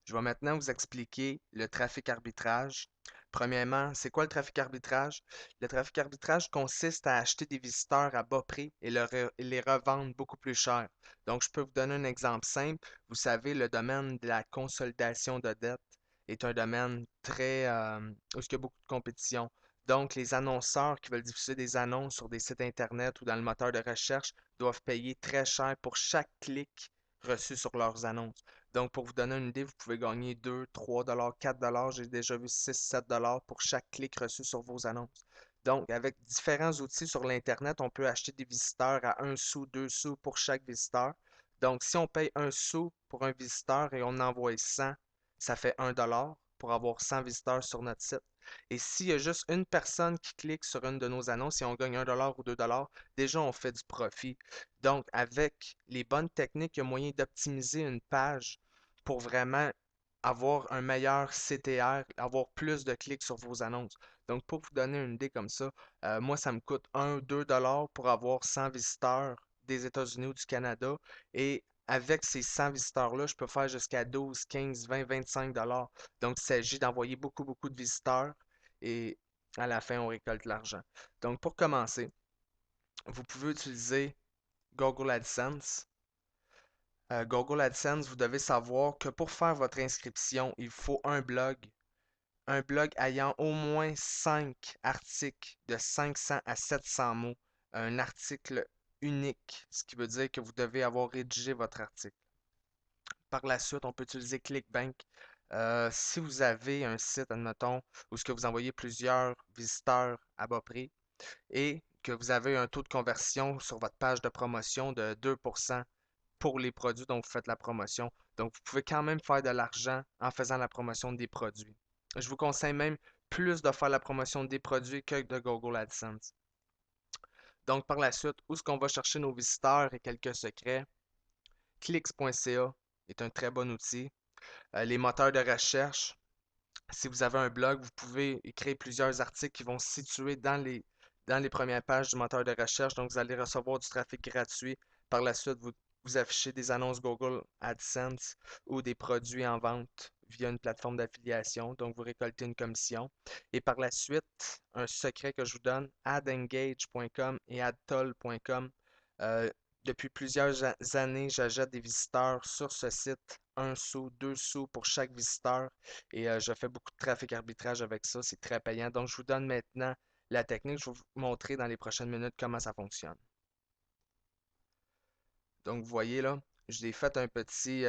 Je vais maintenant vous expliquer le trafic arbitrage. Premièrement, c'est quoi le trafic arbitrage? Le trafic arbitrage consiste à acheter des visiteurs à bas prix et et les revendre beaucoup plus cher. Donc, je peux vous donner un exemple simple. Vous savez, le domaine de la consolidation de dettes est un domaine où il y a beaucoup de compétition. Donc, les annonceurs qui veulent diffuser des annonces sur des sites Internet ou dans le moteur de recherche doivent payer très cher pour chaque clic reçu sur leurs annonces. Donc, pour vous donner une idée, vous pouvez gagner 2, 3 4 J'ai déjà vu 6, 7 pour chaque clic reçu sur vos annonces. Donc, avec différents outils sur l'Internet, on peut acheter des visiteurs à 1 sou, 2 sous pour chaque visiteur. Donc, si on paye 1 sou pour un visiteur et on en envoie 100, ça fait 1 pour avoir 100 visiteurs sur notre site. Et s'il y a juste une personne qui clique sur une de nos annonces et on gagne 1 ou 2 déjà on fait du profit. Donc, avec les bonnes techniques, il y a moyen d'optimiser une page pour vraiment avoir un meilleur CTR, avoir plus de clics sur vos annonces. Donc, pour vous donner une idée comme ça, moi, ça me coûte 1 ou 2 pour avoir 100 visiteurs des États-Unis ou du Canada. Et avec ces 100 visiteurs-là, je peux faire jusqu'à 12, 15, 20, 25 Donc, il s'agit d'envoyer beaucoup, beaucoup de visiteurs et à la fin, on récolte l'argent. Donc, pour commencer, vous pouvez utiliser Google AdSense. Google AdSense, vous devez savoir que pour faire votre inscription, il faut un blog ayant au moins 5 articles de 500 à 700 mots, un article unique, ce qui veut dire que vous devez avoir rédigé votre article. Par la suite, on peut utiliser ClickBank. Si vous avez un site, admettons, où ce que vous envoyez plusieurs visiteurs à bas prix et que vous avez un taux de conversion sur votre page de promotion de 2% pour les produits dont vous faites la promotion. Donc, vous pouvez quand même faire de l'argent en faisant la promotion des produits. Je vous conseille même plus de faire la promotion des produits que de Google AdSense. Donc, par la suite, où est-ce qu'on va chercher nos visiteurs et quelques secrets? Clicks.ca est un très bon outil. Les moteurs de recherche, si vous avez un blog, vous pouvez écrire plusieurs articles qui vont se situer dans les premières pages du moteur de recherche. Donc, vous allez recevoir du trafic gratuit. Par la suite, vous affichez des annonces Google AdSense ou des produits en vente via une plateforme d'affiliation. Donc, vous récoltez une commission. Et par la suite, un secret que je vous donne, adengage.com et adtoll.com. Euh, Depuis plusieurs années, j'achète des visiteurs sur ce site, 1 sou, 2 sous pour chaque visiteur. Et je fais beaucoup de trafic arbitrage avec ça. C'est très payant. Donc, je vous donne maintenant la technique. Je vais vous montrer dans les prochaines minutes comment ça fonctionne. Donc, vous voyez là, j'ai fait un petit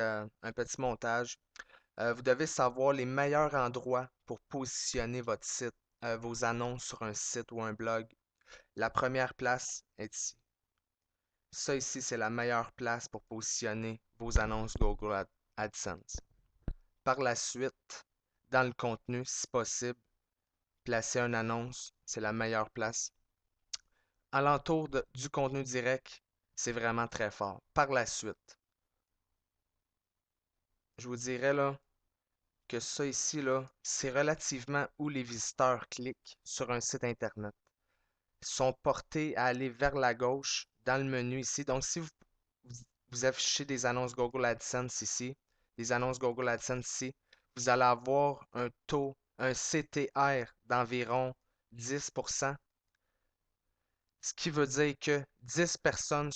montage. Vous devez savoir les meilleurs endroits pour positionner votre site, vos annonces sur un site ou un blog. La première place est ici. Ça ici, c'est la meilleure place pour positionner vos annonces Google AdSense. Par la suite, dans le contenu, si possible, placer une annonce, c'est la meilleure place. Alentour du contenu direct, c'est vraiment très fort. Par la suite, je vous dirais là que ça ici là, c'est relativement où les visiteurs cliquent sur un site internet. Ils sont portés à aller vers la gauche dans le menu ici. Donc si vous affichez des annonces Google AdSense ici, des annonces Google AdSense ici, vous allez avoir un taux, un CTR d'environ 10%. Ce qui veut dire que 10 personnes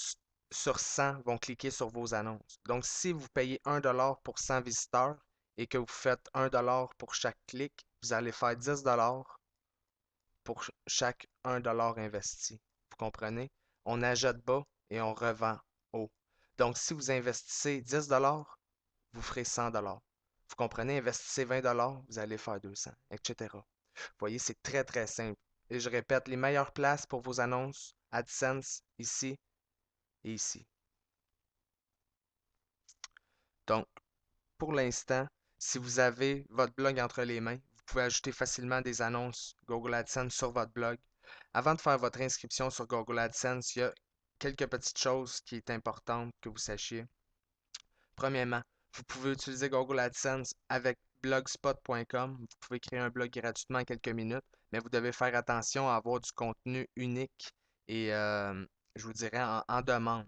sur 100 vont cliquer sur vos annonces. Donc, si vous payez 1 pour 100 visiteurs et que vous faites 1 pour chaque clic, vous allez faire 10 pour chaque 1 investi. Vous comprenez? On achète bas et on revend haut. Donc, si vous investissez 10 vous ferez 100 Vous comprenez? Investissez 20 vous allez faire 200, etc. Vous voyez, c'est très, très simple. Et je répète, les meilleures places pour vos annonces, AdSense, ici et ici. Donc, pour l'instant, si vous avez votre blog entre les mains, vous pouvez ajouter facilement des annonces Google AdSense sur votre blog. Avant de faire votre inscription sur Google AdSense, il y a quelques petites choses qui est importantes que vous sachiez. Premièrement, vous pouvez utiliser Google AdSense avec blogspot.com. Vous pouvez créer un blog gratuitement en quelques minutes, mais vous devez faire attention à avoir du contenu unique et je vous dirais en demande.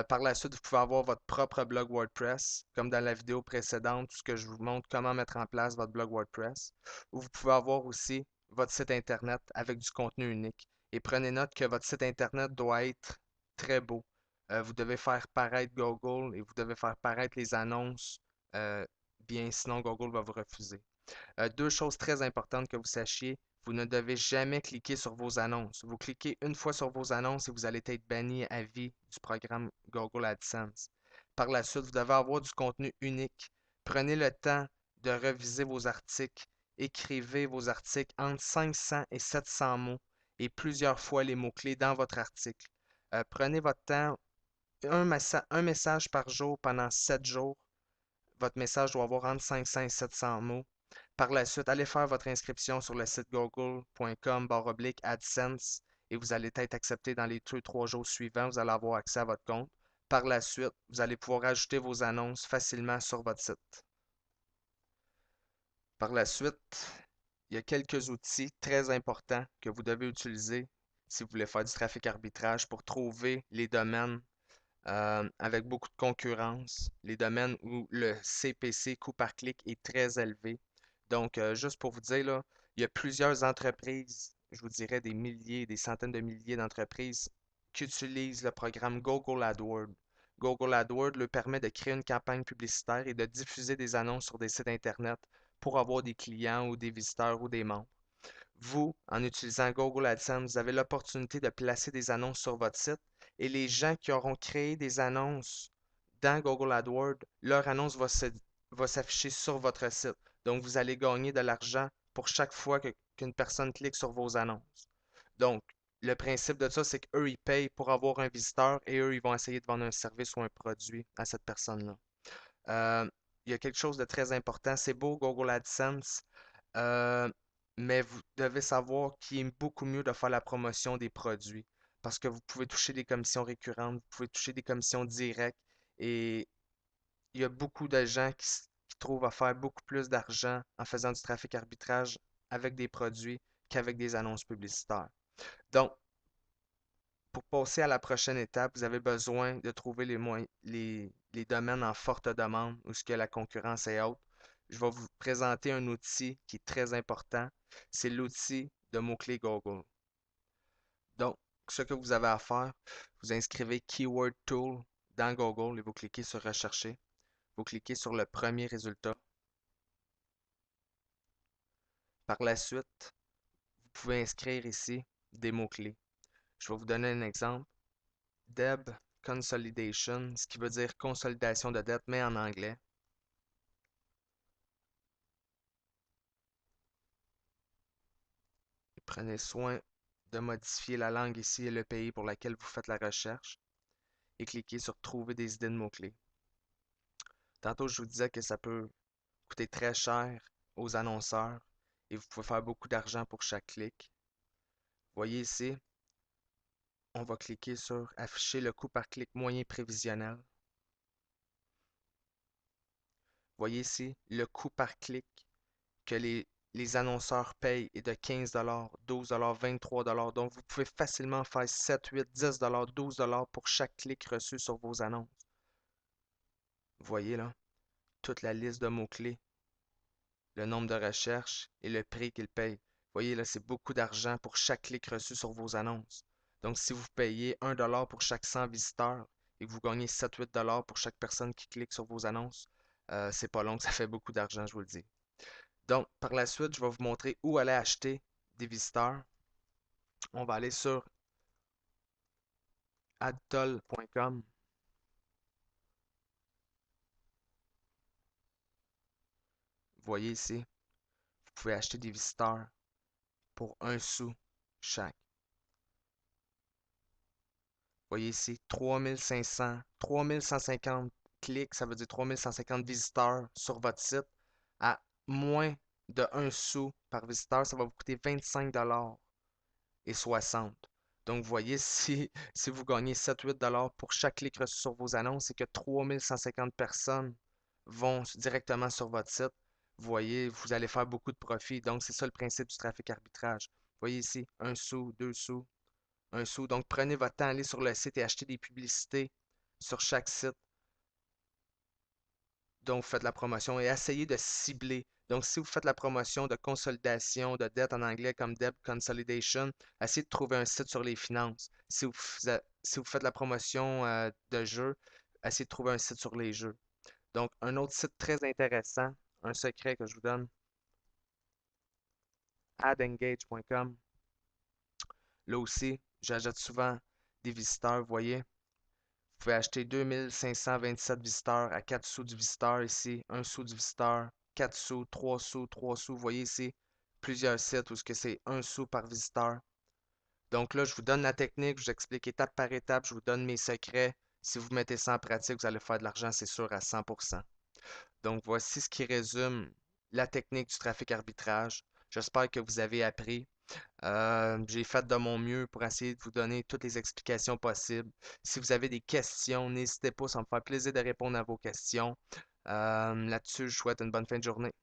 Par la suite, vous pouvez avoir votre propre blog WordPress, comme dans la vidéo précédente, où ce que je vous montre comment mettre en place votre blog WordPress. Ou vous pouvez avoir aussi votre site Internet avec du contenu unique. Et prenez note que votre site Internet doit être très beau. Vous devez faire paraître Google et vous devez faire paraître les annonces bien, sinon Google va vous refuser. Deux choses très importantes que vous sachiez. Vous ne devez jamais cliquer sur vos annonces. Vous cliquez une fois sur vos annonces et vous allez être banni à vie du programme Google AdSense. Par la suite, vous devez avoir du contenu unique. Prenez le temps de reviser vos articles. Écrivez vos articles entre 500 et 700 mots et plusieurs fois les mots-clés dans votre article. Prenez votre temps, un message par jour pendant 7 jours. Votre message doit avoir entre 500 et 700 mots. Par la suite, allez faire votre inscription sur le site google.com/AdSense et vous allez être accepté dans les 2-3 jours suivants. Vous allez avoir accès à votre compte. Par la suite, vous allez pouvoir ajouter vos annonces facilement sur votre site. Par la suite, il y a quelques outils très importants que vous devez utiliser si vous voulez faire du trafic arbitrage pour trouver les domaines avec beaucoup de concurrence, les domaines où le CPC, coût par clic, est très élevé. Donc, juste pour vous dire, là, il y a plusieurs entreprises, je vous dirais des milliers, des centaines de milliers d'entreprises qui utilisent le programme Google AdWords. Google AdWords leur permet de créer une campagne publicitaire et de diffuser des annonces sur des sites Internet pour avoir des clients ou des visiteurs ou des membres. Vous, en utilisant Google AdSense, vous avez l'opportunité de placer des annonces sur votre site et les gens qui auront créé des annonces dans Google AdWords, leur annonce va s'afficher sur votre site. Donc, vous allez gagner de l'argent pour chaque fois qu'une personne clique sur vos annonces. Donc, le principe de ça, c'est qu'eux, ils payent pour avoir un visiteur et eux, ils vont essayer de vendre un service ou un produit à cette personne-là. Euh, il y a quelque chose de très important. C'est beau, Google AdSense, euh, mais vous devez savoir qu'il est beaucoup mieux de faire la promotion des produits parce que vous pouvez toucher des commissions récurrentes, vous pouvez toucher des commissions directes et il y a beaucoup de gens qui trouvent à faire beaucoup plus d'argent en faisant du trafic arbitrage avec des produits qu'avec des annonces publicitaires. Donc, pour passer à la prochaine étape, vous avez besoin de trouver les domaines en forte demande où ce que la concurrence est haute. Je vais vous présenter un outil qui est très important. C'est l'outil de mots-clés Google. Donc, ce que vous avez à faire, vous inscrivez Keyword Tool dans Google et vous cliquez sur Rechercher. Vous cliquez sur le premier résultat. Par la suite, vous pouvez inscrire ici des mots-clés. Je vais vous donner un exemple. Deb Consolidation, ce qui veut dire consolidation de dette, mais en anglais. Prenez soin de modifier la langue ici et le pays pour lequel vous faites la recherche et cliquez sur Trouver des idées de mots-clés. Tantôt, je vous disais que ça peut coûter très cher aux annonceurs et vous pouvez faire beaucoup d'argent pour chaque clic. Voyez ici, on va cliquer sur Afficher le coût par clic moyen prévisionnel. Voyez ici, le coût par clic que les annonceurs payent est de 15 $, 12 $, 23 $. Donc, vous pouvez facilement faire 7, 8, 10 $, 12 $ pour chaque clic reçu sur vos annonces. Vous voyez là, toute la liste de mots-clés, le nombre de recherches et le prix qu'ils payent. Vous voyez là, c'est beaucoup d'argent pour chaque clic reçu sur vos annonces. Donc, si vous payez 1 $ pour chaque 100 visiteurs et que vous gagnez 7-8 $ pour chaque personne qui clique sur vos annonces, c'est pas long, ça fait beaucoup d'argent, je vous le dis. Donc, par la suite, je vais vous montrer où aller acheter des visiteurs. On va aller sur adtol.com. Vous voyez ici, vous pouvez acheter des visiteurs pour 1 sou chaque. Vous voyez ici, 3500, 3150 clics, ça veut dire 3150 visiteurs sur votre site. À moins de 1 sou par visiteur, ça va vous coûter 25 $ et 60. Donc, vous voyez, si vous gagnez 7-8 $ pour chaque clic reçu sur vos annonces, c'est que 3150 personnes vont directement sur votre site. Vous voyez, vous allez faire beaucoup de profit. Donc, c'est ça le principe du trafic arbitrage. Vous voyez ici, 1 sou, 2 sous, 1 sou. Donc, prenez votre temps, allez sur le site et achetez des publicités sur chaque site dont vous faites la promotion et essayez de cibler. Donc, si vous faites la promotion de consolidation, de dette en anglais comme debt consolidation, essayez de trouver un site sur les finances. Si vous faites la promotion de jeux, essayez de trouver un site sur les jeux. Donc, un autre site très intéressant, un secret que je vous donne, adengage.com. Là aussi, j'ajoute souvent des visiteurs, vous voyez. Vous pouvez acheter 2527 visiteurs à 4 sous du visiteur ici, 1 sou du visiteur, 4 sous, 3 sous, 3 sous. Vous voyez ici plusieurs sites où c'est 1 sou par visiteur. Donc là, je vous donne la technique, je vous explique étape par étape, je vous donne mes secrets. Si vous mettez ça en pratique, vous allez faire de l'argent, c'est sûr, à 100%. Donc voici ce qui résume la technique du trafic arbitrage. J'espère que vous avez appris. J'ai fait de mon mieux pour essayer de vous donner toutes les explications possibles. Si vous avez des questions, n'hésitez pas, ça me fait plaisir de répondre à vos questions. Là-dessus, je vous souhaite une bonne fin de journée.